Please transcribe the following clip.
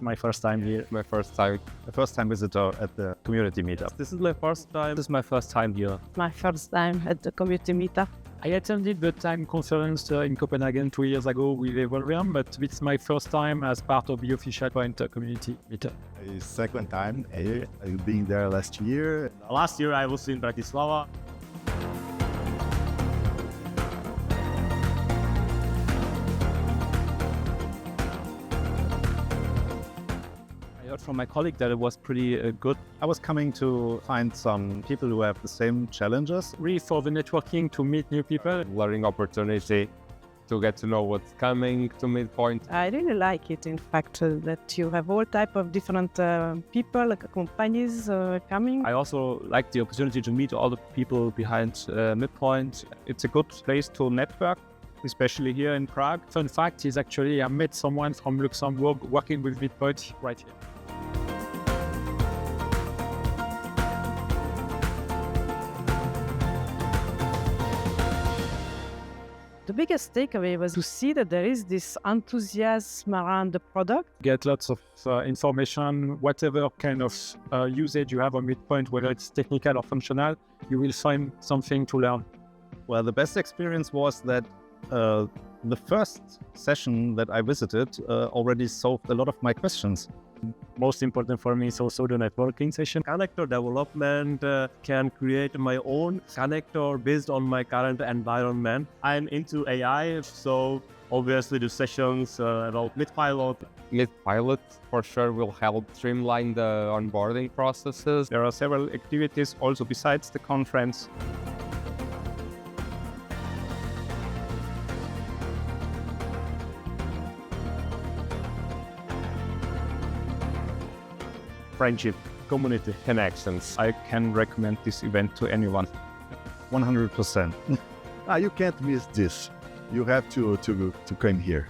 It's my first time here. My first time. The first time visitor at the community meetup. This is my first time. This is my first time here. My first time at the community meetup. I attended the time conference in Copenhagen 2 years ago with Evolveum, but it's my first time as part of the official Point community meetup. Second time. I've been there last year. Last year I was in Bratislava. From my colleague that it was pretty good. I was coming to find some people who have the same challenges. Really for the networking, to meet new people. Learning opportunity to get to know what's coming to MidPoint. I really like it, in fact, that you have all type of different people, like companies coming. I also like the opportunity to meet all the people behind MidPoint. It's a good place to network, especially here in Prague. Fun fact is actually I met someone from Luxembourg working with MidPoint right here. The biggest takeaway was to see that there is this enthusiasm around the product. Get lots of information, whatever kind of usage you have on MidPoint, whether it's technical or functional, you will find something to learn. Well, the best experience was that the first session that I visited already solved a lot of my questions. Most important for me is also the networking session. Connector development can create my own connector based on my current environment. I'm into AI, so obviously the sessions about midPilot. MidPilot for sure will help streamline the onboarding processes. There are several activities also besides the conference. Friendship, community, connections. I can recommend this event to anyone. 100%. You can't miss this. You have to come here.